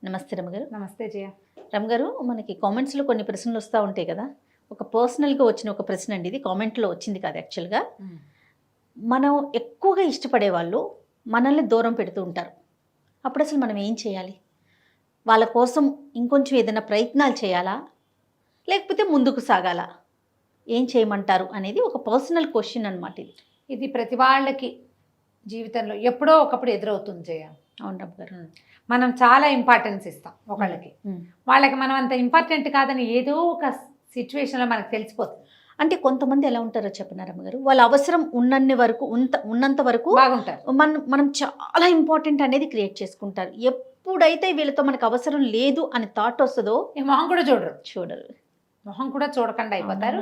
నమస్తే రమగారు. నమస్తే జయ. రమగారు, మనకి కామెంట్స్లో కొన్ని ప్రశ్నలు వస్తూ ఉంటాయి కదా. ఒక పర్సనల్గా వచ్చిన ఒక ప్రశ్న అండి, ఇది కామెంట్లో వచ్చింది కాదు యాక్చువల్గా. మనం ఎక్కువగా ఇష్టపడే వాళ్ళు మనల్ని దూరం పెడుతూ ఉంటారు. అప్పుడు అసలు మనం ఏం చేయాలి? వాళ్ళ కోసం ఇంకొంచెం ఏదైనా ప్రయత్నాలు చేయాలా, లేకపోతే ముందుకు సాగాలా? ఏం చేయమంటారు అనేది ఒక పర్సనల్ క్వశ్చన్ అనమాట. ఇది ప్రతి వాళ్ళకి జీవితంలో ఎప్పుడో ఒకప్పుడు ఎదురవుతుంది జయ. అవును రమగారు. మనం చాలా ఇంపార్టెన్స్ ఇస్తాం ఒకళ్ళకి, వాళ్ళకి మనం అంత ఇంపార్టెంట్ కాదని ఏదో ఒక సిచ్యువేషన్లో మనకు తెలిసిపోతుంది. అంటే కొంతమంది ఎలా ఉంటారో చెప్పిన రమగారు, వాళ్ళ అవసరం ఉన్నంత వరకు బాగుంటారు. మనం చాలా ఇంపార్టెంట్ అనేది క్రియేట్ చేసుకుంటారు. ఎప్పుడైతే వీళ్ళతో మనకు అవసరం లేదు అని థాట్ వస్తుందో మొహం కూడా చూడరు, మొహం కూడా చూడకుండా అయిపోతారు.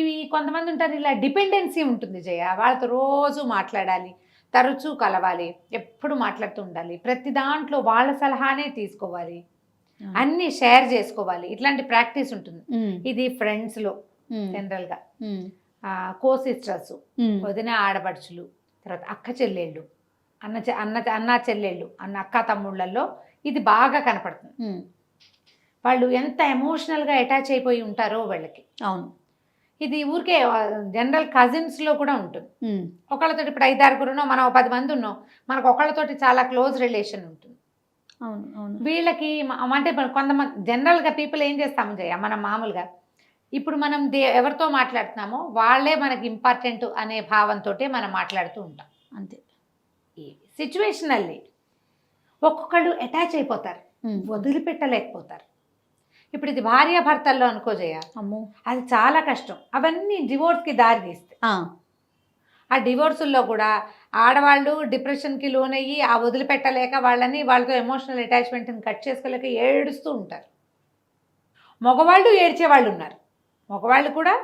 ఇవి కొంతమంది ఉంటారు, ఇలా డిపెండెన్సీ ఉంటుంది జయ. వాళ్ళతో రోజు మాట్లాడాలి, తరచూ కలవాలి, ఎప్పుడు మాట్లాడుతూ ఉండాలి, ప్రతి దాంట్లో వాళ్ళ సలహానే తీసుకోవాలి, అన్ని షేర్ చేసుకోవాలి. ఇట్లాంటి ప్రాక్టీస్ ఉంటుంది. ఇది ఫ్రెండ్స్లో జనరల్గా, కో సిస్టర్స్, వదిన ఆడపడుచులు, తర్వాత అక్క చెల్లెళ్ళు, అన్న చెల్లెళ్ళు, అక్క తమ్ముళ్ళల్లో ఇది బాగా కనపడుతుంది. వాళ్ళు ఎంత ఎమోషనల్గా అటాచ్ అయిపోయి ఉంటారో వాళ్ళకి. అవును, ఇది ఊరికే జనరల్ కజిన్స్లో కూడా ఉంటుంది. ఒకళ్ళతో ఇప్పుడు 5-6 మనం 10 మంది ఉన్నాం, మనకు ఒకళ్ళతోటి చాలా క్లోజ్ రిలేషన్ ఉంటుంది. అవును అవును. వీళ్ళకి అంటే కొంతమంది జనరల్గా పీపుల్ ఏం చేస్తాము జయ, మనం మామూలుగా ఇప్పుడు మనం ఎవరితో మాట్లాడుతున్నామో వాళ్ళే మనకి ఇంపార్టెంట్ అనే భావంతో మనం మాట్లాడుతూ ఉంటాం. అంతే. ఈ సిచ్యువేషనల్లీ ఒక్కొక్కళ్ళు అటాచ్ అయిపోతారు, వదిలిపెట్టలేకపోతారు. ఇప్పుడు ఇది భార్యాభర్తల్లో అనుకో జయ, అమ్మో అది చాలా కష్టం. అవన్నీ డివోర్స్కి దారి తీస్తాయి. ఆ డివోర్సుల్లో కూడా ఆడవాళ్ళు డిప్రెషన్కి లోనయ్యి ఆ వదిలిపెట్టలేక వాళ్ళతో ఎమోషనల్ అటాచ్మెంట్ని కట్ చేసుకోలేక ఏడుస్తూ ఉంటారు. మగవాళ్ళు ఏడ్చేవాళ్ళు ఉన్నారు. మగవాళ్ళు కూడా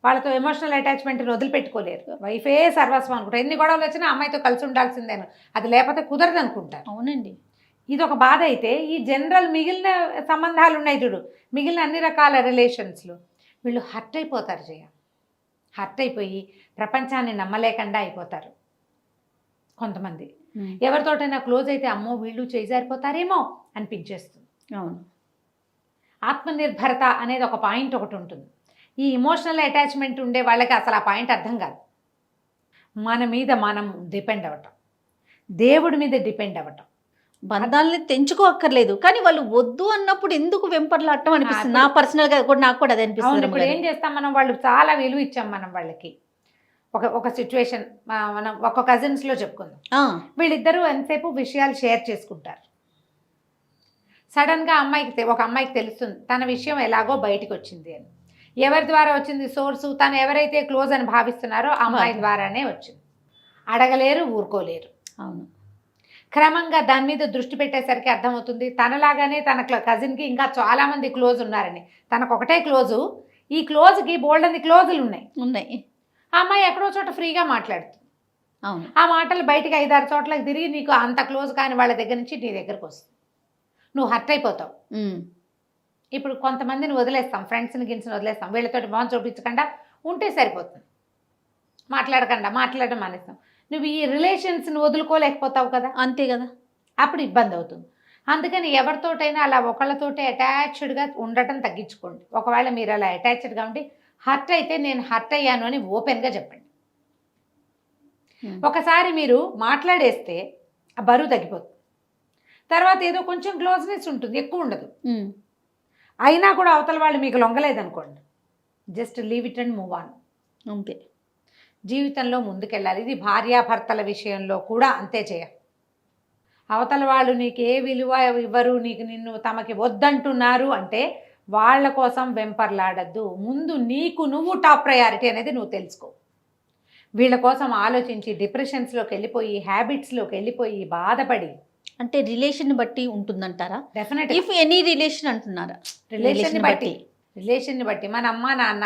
వాళ్ళతో ఎమోషనల్ అటాచ్మెంట్ని వదిలిపెట్టుకోలేరు. వైఫే సర్వస్వం అనుకుంటారు. ఎన్ని గొడవలు వచ్చినా అమ్మాయితో కలిసి ఉండాల్సిందేను, అది లేకపోతే కుదరదు అనుకుంటారు. అవునండి. ఇది ఒక బాధ. అయితే ఈ జనరల్ మిగిలిన సంబంధాలు ఉన్నాయి చూడు, మిగిలిన అన్ని రకాల రిలేషన్స్లో వీళ్ళు హర్ట్ అయిపోతారు జయ. హర్ట్ అయిపోయి ప్రపంచాన్ని నమ్మలేకుండా అయిపోతారు. కొంతమంది ఎవరితోటైనా క్లోజ్ అయితే అమ్మో వీళ్ళు చేజారిపోతారేమో అనిపించేస్తుంది. అవును. ఆత్మనిర్భరత అనేది ఒక పాయింట్ ఒకటి ఉంటుంది. ఈ ఎమోషనల్ అటాచ్మెంట్ ఉండే వాళ్ళకి అసలు ఆ పాయింట్ అర్థం కాదు. మన మీద మనం డిపెండ్ అవ్వటం, దేవుడి మీద డిపెండ్ అవ్వటం. బంధాలని తెంచుకోక్కర్లేదు, కానీ వాళ్ళు వద్దు అన్నప్పుడు ఎందుకు వెంపర్లాడటం అనిపిస్తుంది. నా పర్సనల్గా కూడా నాకు కూడా అదే అనిపిస్తుంది. ఇప్పుడు ఏం చేస్తాం మనం, వాళ్ళు చాలా విలువ ఇచ్చాం మనం వాళ్ళకి. ఒక సిచ్యువేషన్ మనం ఒక కజిన్స్లో చెప్పుకుందాం. వీళ్ళిద్దరూ ఎంతసేపు విషయాలు షేర్ చేసుకుంటారు. సడన్గా ఒక అమ్మాయికి తెలుస్తుంది తన విషయం ఎలాగో బయటికి వచ్చింది అని. ఎవరి ద్వారా వచ్చింది సోర్సు? తను ఎవరైతే క్లోజ్ అని భావిస్తున్నారో ఆ అమ్మాయి ద్వారానే వచ్చింది. అడగలేరు, ఊరుకోలేరు. అవును. క్రమంగా దాని మీద దృష్టి పెట్టేసరికి అర్థమవుతుంది తనలాగానే తన కజిన్కి ఇంకా చాలామంది క్లోజ్ ఉన్నారని. తనకు ఒకటే క్లోజు, ఈ క్లోజ్కి బోల్డన్ని క్లోజులు ఉన్నాయి. ఆ అమ్మాయి ఎక్కడో చోట ఫ్రీగా మాట్లాడుతుంది. అవును. ఆ మాటలు బయటికి 5-6 చోట్లకి తిరిగి నీకు అంత క్లోజ్ కాని వాళ్ళ దగ్గర నుంచి నీ దగ్గరకు వస్తుంది. నువ్వు హర్ట్ అయిపోతావు. ఇప్పుడు కొంతమందిని వదిలేస్తాం, ఫ్రెండ్స్ని గిన్స్ని వదిలేస్తాం. వీళ్ళతోటి మొహం చూపించకుండా ఉంటే సరిపోతుంది, మాట్లాడడం మానేస్తాం. నువ్వు ఈ రిలేషన్స్ని వదులుకోలేకపోతావు కదా. అంతే కదా, అప్పుడు ఇబ్బంది అవుతుంది. అందుకని ఎవరితోటైనా అలా ఒకళ్ళతోటే అటాచ్డ్గా ఉండటం తగ్గించుకోండి. ఒకవేళ మీరు అలా అటాచ్డ్గా ఉండి హర్ట్ అయితే నేను హర్ట్ అయ్యాను అని ఓపెన్గా చెప్పండి. ఒకసారి మీరు మాట్లాడేస్తే ఆ బరువు తగ్గిపోతుంది. తర్వాత ఏదో కొంచెం క్లోజ్నెస్ ఉంటుంది, ఎక్కువ ఉండదు. అయినా కూడా అవతల వాళ్ళు మీకు లొంగలేదనుకోండి, just leave it and move on. అంతే. జీవితంలో ముందుకెళ్ళాలి. ఇది భార్యాభర్తల విషయంలో కూడా అంతే చేయ. అవతల వాళ్ళు నీకు ఏ విలువ ఇవ్వరు, నిన్ను తమకి వద్దంటున్నారు అంటే వాళ్ళ కోసం వెంపర్లాడద్దు. ముందు నీకు నువ్వు టాప్ ప్రయారిటీ అనేది నువ్వు తెలుసుకో. వీళ్ళ కోసం ఆలోచించి డిప్రెషన్స్లోకి వెళ్ళిపోయి, హ్యాబిట్స్లోకి వెళ్ళిపోయి బాధపడి, అంటే రిలేషన్ బట్టి ఉంటుందంటారా? డెఫినెట్లీ. ఇఫ్ ఎనీ రిలేషన్ అంటున్నారా? రిలేషన్ని బట్టి మన అమ్మ నాన్న,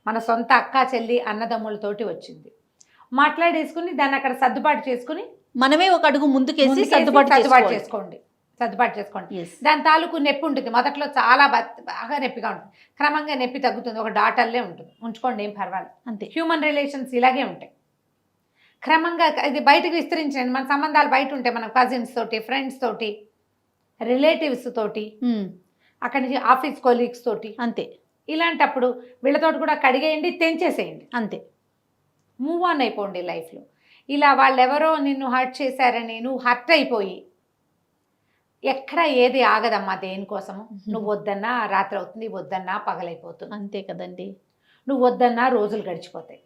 మన సొంత అక్క చెల్లి అన్నదమ్ములతోటి వచ్చింది, మాట్లాడేసుకుని దాన్ని అక్కడ సర్దుబాటు చేసుకుని మనమే ఒక అడుగు ముందుకేసి సర్దుబాటు చేసుకోండి. దాని తాలూకు నొప్పి ఉంటుంది. మొదట్లో చాలా బాగా నొప్పిగా ఉంటుంది, క్రమంగా నొప్పి తగ్గుతుంది, ఒక డాటర్లే ఉంటుంది, ఉంచుకోండి, ఏం పర్వాలేదు. అంతే. హ్యూమన్ రిలేషన్స్ ఇలాగే ఉంటాయి. క్రమంగా ఇది బయటకు విస్తరించండి. మన సంబంధాలు బయట ఉంటాయి, మన కజిన్స్ తోటి, ఫ్రెండ్స్ తోటి, రిలేటివ్స్ తోటి, ఉమ్, అక్కడి నుంచి ఆఫీస్ కొలీగ్స్ తోటి, అంతే ఇలాంటప్పుడు వీళ్ళతోటి కూడా కడిగేయండి, తెంచేసేయండి, అంతే. మూవ్ ఆన్ అయిపోండి లైఫ్లో. ఇలా వాళ్ళెవరో నిన్ను హర్ట్ చేశారని నువ్వు హర్ట్ అయిపోయి ఎక్కడ ఏది ఆగదమ్మా దేనికోసము. నువ్వు వద్దన్నా రాత్రి అవుతుంది, వద్దన్నా పగలైపోతుంది, అంతే కదండి. నువ్వు వద్దన్నా రోజులు గడిచిపోతాయి,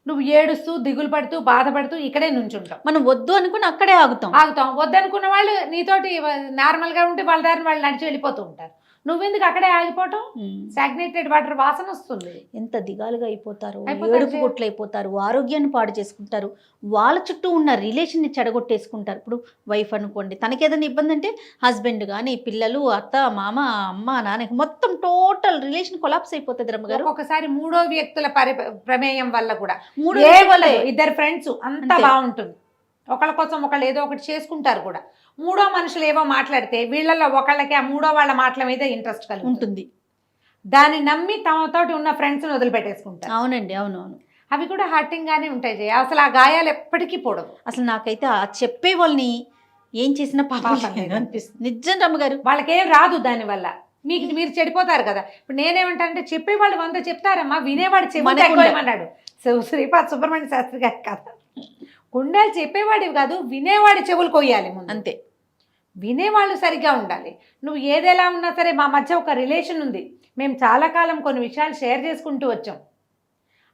నువ్వు ఏడుస్తూ దిగులు పడుతూ బాధపడుతూ ఇక్కడే నుంచుంటావు. మనం వద్దు అనుకుని అక్కడే ఆగుతాం. వద్దనుకున్న వాళ్ళు నీతోటి నార్మల్గా ఉంటే వాళ్ళ దారిని వాళ్ళు నడిచి వెళ్ళిపోతూ ఉంటారు. నువ్వెందుకు అక్కడే ఆగిపోవటం? స్టాగ్నేటెడ్ వాటర్ వాసన వస్తుంది. ఎంత దిగాలుగా అయిపోతారు, అయిపోతారు ఏడుపు గుట్లు అయిపోతారు, ఆరోగ్యాన్ని పాడు చేసుకుంటారు, వాళ్ళ చుట్టూ ఉన్న రిలేషన్ని చెడగొట్టేసుకుంటారు. ఇప్పుడు వైఫ్ అనుకోండి, తనకి ఏదైనా ఇబ్బంది అంటే హస్బెండ్ కానీ పిల్లలు, అత్త మామ, అమ్మ నాన్న, మొత్తం టోటల్ రిలేషన్ కొలాప్స్ అయిపోతుంది రమ్మగారు. ఒక్కొక్కసారి మూడో వ్యక్తుల ప్రమేయం వల్ల కూడా, మూడు ఇద్దరు ఫ్రెండ్స్ అంతా బాగుంటుంది, ఒకళ్ళ కోసం ఒకళ్ళు ఏదో ఒకటి చేసుకుంటారు కూడా. మూడో మనుషులు ఏవో మాట్లాడితే వీళ్ళల్లో ఒకళ్ళకి ఆ మూడో వాళ్ళ మాటల మీద ఇంట్రెస్ట్ కలిగి ఉంటుంది. దాన్ని నమ్మి తమతోటి ఉన్న ఫ్రెండ్స్ని వదిలిపెట్టేసుకుంటారు. అవునండి, అవునవును. అవి కూడా హర్టింగ్ గానే ఉంటాయి జయ. అసలు ఆ గాయాలు ఎప్పటికీ పోడవు. అసలు నాకైతే ఆ చెప్పే వాళ్ళని ఏం చేసినా పాపం అనిపిస్తుంది. నిజం రమ్మగారు, వాళ్ళకేం రాదు దానివల్ల. మీరు చెడిపోతారు కదా. ఇప్పుడు నేనేమంటానంటే చెప్పేవాళ్ళు 100 చెప్తారమ్మా, వినేవాడు చెప్పమన్నాడు శ్రీపాద్ సుబ్రహ్మణ్య శాస్త్రి గారి కదా. గుండెలు చెప్పేవాడివి కాదు, వినేవాడి చెవులు కొయ్యాలి ముందు. అంతే, వినేవాళ్ళు సరిగ్గా ఉండాలి. నువ్వు ఏదెలా ఉన్నా సరే, మా మధ్య ఒక రిలేషన్ ఉంది, మేము చాలా కాలం కొన్ని విషయాలు షేర్ చేసుకుంటూ వచ్చాం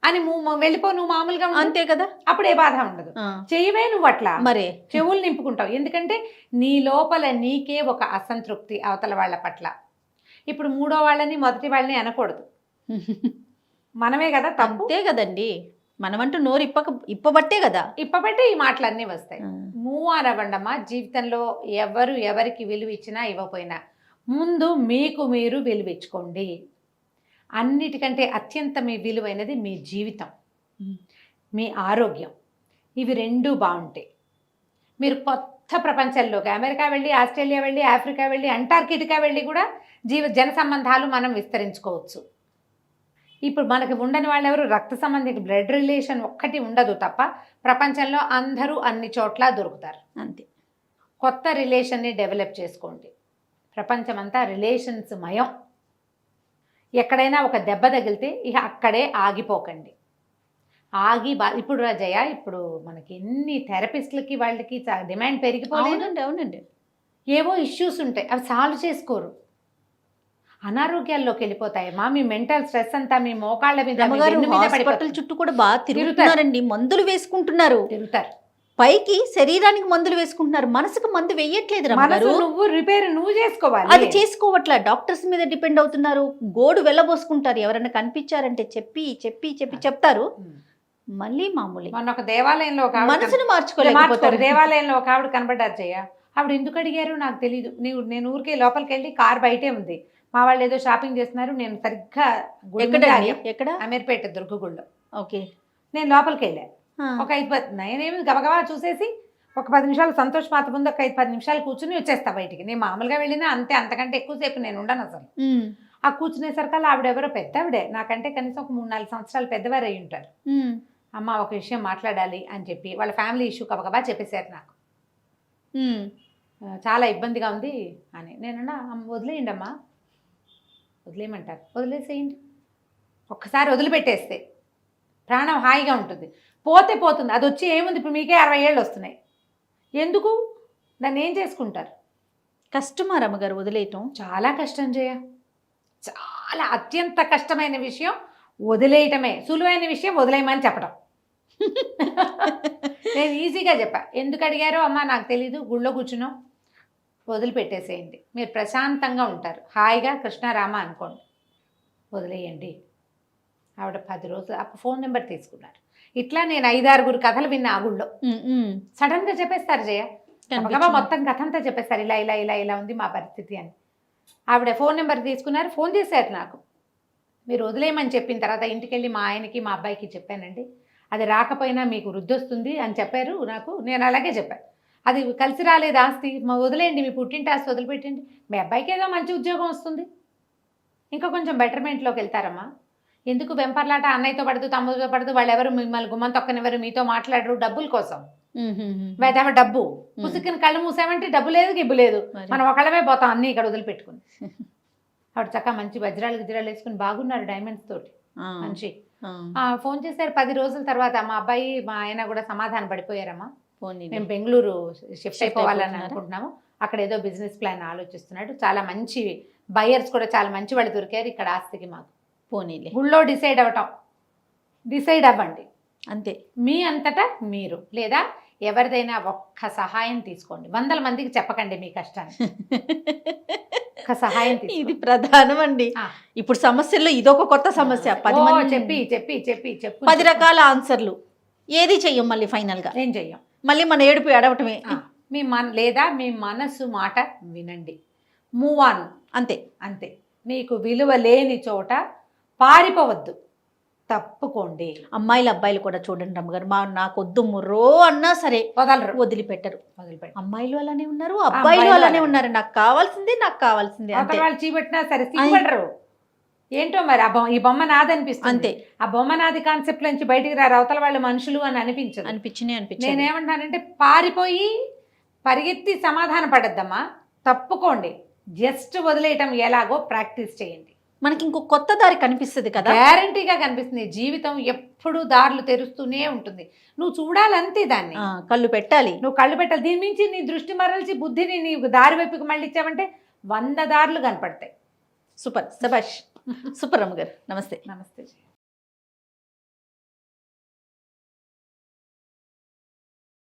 అని వెళ్ళిపో, నువ్వు మామూలుగా అంతే కదా, అప్పుడు ఏ బాధ ఉండదు. చెయ్యవే నువ్వు అట్లా మరే చెవులు నింపుకుంటావు. ఎందుకంటే నీ లోపల నీకే ఒక అసంతృప్తి అవతల వాళ్ళ పట్ల. ఇప్పుడు మూడో వాళ్ళని మొదటి వాళ్ళని అనకూడదు, మనమే కదా తప్పు. అంతే కదండి, మనమంటూ నోరు ఇప్పబట్టే కదా, ఇప్పబట్టే ఈ మాటలన్నీ వస్తాయి. మూవ్ ఆన్ అవ్వండమ్మా. జీవితంలో ఎవరికి విలువ ఇచ్చినా ఇవ్వపోయినా ముందు మీకు మీరు విలువించుకోండి. అన్నిటికంటే అత్యంత మీ విలువైనది మీ జీవితం, మీ ఆరోగ్యం. ఇవి రెండూ బాగుంటాయి. మీరు కొత్త ప్రపంచంలోకి అమెరికా వెళ్ళి, ఆస్ట్రేలియా వెళ్ళి, ఆఫ్రికా వెళ్ళి, అంటార్కిటికా వెళ్ళి కూడా జన సంబంధాలు మనం విస్తరించుకోవచ్చు. ఇప్పుడు మనకి ఉండని వాళ్ళు ఎవరు? రక్త సంబంధిక బ్లడ్ రిలేషన్ ఒక్కటి ఉండదు తప్ప ప్రపంచంలో అందరూ అన్ని చోట్ల దొరుకుతారు. అంతే. కొత్త రిలేషన్ని డెవలప్ చేసుకోండి. ప్రపంచం అంతా రిలేషన్స్ మయం. ఎక్కడైనా ఒక దెబ్బ తగిలితే ఇక అక్కడే ఆగిపోకండి. ఇప్పుడు రాజయ్య, ఇప్పుడు మనకి ఎన్ని థెరపిస్టులకి వాళ్ళకి డిమాండ్ పెరిగిపోలేదు. అవునండి, ఏవో ఇష్యూస్ ఉంటాయి, అవి సాల్వ్ చేసుకోరు, అనారోగ్యాల్లోకి వెళ్ళిపోతాయమ్మా. మీ మెంటల్ స్ట్రెస్ అంతా మీ మోకాళ్ళ మీద హాస్పిటల్ చుట్టూ కూడా బాగా తిరుగుతారండి, మందులు వేసుకుంటున్నారు, తిరుగుతారు. పైకి శరీరానికి మందులు వేసుకుంటున్నారు, మనసుకు మందు వేయట్లేదు. నువ్వు రిపేర్ నువ్వు చేసుకోవాలి, అది చేసుకోవట్లా. డాక్టర్స్ మీద డిపెండ్ అవుతున్నారు, గోడు వెళ్ళబోసుకుంటారు. ఎవరైనా కనిపించారంటే చెప్పి చెప్పి చెప్పి చెప్తారు, మళ్ళీ మామూలు. మొన్న ఒక దేవాలయంలో మనసును మార్చుకోలేకపోతారు. దేవాలయంలో ఒక ఆవిడ కనబడ్డారు జయ. ఆవిడ ఎందుకు అడిగారు నాకు తెలియదు. నేను ఊరికే లోపలికి వెళ్ళి కార్ బయటే ఉంది, మా వాళ్ళు ఏదో షాపింగ్ చేస్తున్నారు, నేను సరిగ్గా ఎక్కడ అమీర్పేట దుర్గగుళ్ళో. ఓకే, నేను లోపలికి వెళ్ళా. ఒక 5-10 నేనేమి గబగబా చూసేసి ఒక 10 నిమిషాలు సంతోష్ మాత ముందు ఒక 5-10 నిమిషాలు కూర్చుని వచ్చేస్తా బయటికి. నేను మామూలుగా వెళ్ళినా అంతే, అంతకంటే ఎక్కువసేపు నేను ఉండను అసలు. ఆ కూర్చునేసరికల్లా ఆవిడెవరో పెద్దవిడే, నాకంటే కనీసం ఒక 3-4 సంవత్సరాలు పెద్దవారు అయి ఉంటారు. అమ్మ ఒక విషయం మాట్లాడాలి అని చెప్పి వాళ్ళ ఫ్యామిలీ ఇష్యూ గబగబా చెప్పేశారు నాకు. చాలా ఇబ్బందిగా ఉంది అని. నేనన్నా వదిలేయండి అమ్మా, వదిలేయమంటారు, వదిలేసేయండి. ఒక్కసారి వదిలిపెట్టేస్తే ప్రాణం హాయిగా ఉంటుంది. పోతే పోతుంది, అది వచ్చి ఏముంది. ఇప్పుడు మీకే 60 ఏళ్ళు వస్తున్నాయి, ఎందుకు దాన్ని ఏం చేసుకుంటారు? కష్టమా రమ్మగారు వదిలేయటం? చాలా కష్టం జయ, చాలా అత్యంత కష్టమైన విషయం వదిలేయటమే. సులువైన విషయం వదిలేయమని చెప్పడం. నేను ఈజీగా చెప్పా. ఎందుకు అడిగారో అమ్మ నాకు తెలీదు, గుళ్ళో కూర్చున్నాం, వదిలిపెట్టేసేయండి, మీరు ప్రశాంతంగా ఉంటారు, హాయిగా కృష్ణారామ అనుకోండి, వదిలేయండి. ఆవిడ 10 రోజులు ఆ ఫోన్ నెంబర్ తీసుకున్నారు. ఇట్లా నేను 5-6 కథలు విన్నా ఆ గుళ్ళో. సడన్గా చెప్పేస్తారు జయ, మొత్తం కథ అంతా చెప్పేస్తారు, ఇలా ఇలా ఇలా ఇలా ఉంది మా పరిస్థితి అని. ఆవిడ ఫోన్ నెంబర్ తీసుకున్నారు, ఫోన్ చేశారు నాకు. మీరు వదిలేయమని చెప్పిన తర్వాత ఇంటికి వెళ్ళి మా ఆయనకి మా అబ్బాయికి చెప్పానండి, అది రాకపోయినా మీకు వృద్ధి వస్తుంది అని చెప్పారు నాకు. నేను అలాగే చెప్పాను, అది కలిసి రాలేదు ఆస్తి, వదిలేయండి, మీ పుట్టింటి ఆస్తి వదిలిపెట్టండి, మీ అబ్బాయికి ఏదో మంచి ఉద్యోగం వస్తుంది, ఇంకా కొంచెం బెటర్మెంట్లోకి వెళ్తారమ్మా. ఎందుకు వెంపర్లాట? అన్నయ్యతో పడదు, తమ్ముడితో పడదు, వాళ్ళు ఎవరు మిమ్మల్ని గుమ్మం తొక్కనివ్వరు, మీతో మాట్లాడరు, డబ్బుల కోసం. వేదామ డబ్బు పుసుకుని కళ్ళు మూసామంటే డబ్బు లేదు గిబ్బు లేదు, మరి. మనం ఒకళ్ళమే పోతాం అన్ని ఇక్కడ వదిలిపెట్టుకుని. ఆవిడ చక్కగా మంచి వజ్రాలు గిజ్రాలు వేసుకుని బాగున్నారు డైమండ్స్ తోటి మంచి. ఫోన్ చేశారు 10 రోజుల తర్వాత, మా అబ్బాయి మా ఆయన కూడా సమాధానం పడిపోయారమ్మా, మేము బెంగళూరు షిఫ్ట్ అయిపోవాలని అనుకుంటున్నాము, అక్కడ ఏదో బిజినెస్ ప్లాన్ ఆలోచిస్తున్నాడు, చాలా మంచి బయర్స్ కూడా చాలా మంచి వాళ్ళు దొరికారు ఇక్కడ ఆస్తికి మాకు. పోనీలే, గుళ్ళో డిసైడ్ అవ్వండి అంతే. మీ అంతటా మీరు, లేదా ఎవరిదైనా ఒక్క సహాయం తీసుకోండి, 100 మందికి చెప్పకండి మీ కష్టాన్ని, ఒక్క సహాయం తీసుకోండి. ఇది ప్రధానం అండి. ఇప్పుడు సమస్యల్లో ఇదొక కొత్త సమస్య. 10 మంది చెప్పు 10 రకాల ఆన్సర్లు, ఏది చెయ్యం మళ్ళీ ఫైనల్ గా, ఏం చెయ్యం, మళ్ళీ మన ఏడుపు ఏడవటమే. లేదా మీ మనసు మాట వినండి, మూవ్ ఆన్, అంతే. అంతే. మీకు విలువ లేని చోట పారిపోవద్దు, తప్పుకోండి. అమ్మాయిలు అబ్బాయిలు కూడా చూడండి రమ్మగారు, నాకు వద్దు ముర్రో అన్నా సరే వదిలిపెట్టరు. అమ్మాయిలు అలానే ఉన్నారు, అబ్బాయిలు అలానే ఉన్నారు, నాకు కావాల్సిందే అంతే. వాళ్ళు చీపెట్టినా సరే సిగ్గుపడరు. ఏంటో మరి ఈ బొమ్మ నాదనిపిస్తుంది, అంతే. ఆ బొమ్మ నాది కాన్సెప్ట్ నుంచి బయటికి రారు, అవతల వాళ్ళు మనుషులు అని అనిపించింది. నేనేమంటానంటే పారిపోయి పరిగెత్తి సమాధాన పడద్దమ్మా, తప్పుకోండి, జస్ట్ వదిలేయటం ఎలాగో ప్రాక్టీస్ చేయండి. మనకి ఇంకో కొత్త దారి కనిపిస్తుంది కదా, గ్యారంటీగా కనిపిస్తుంది. జీవితం ఎప్పుడు దారులు తెరుస్తూనే ఉంటుంది, నువ్వు చూడాలంతే దాన్ని, కళ్ళు పెట్టాలి, నువ్వు కళ్ళు పెట్టాలి. దీని నుంచి నీ దృష్టి మరల్చి బుద్ధిని నీ దారి వైపుకి మళ్ళీ ఇచ్చావంటే 100 దారులు కనపడతాయి. సూపర్, శభాష్, సూపర్ రమ్మగారు. నమస్తే. నమస్తే.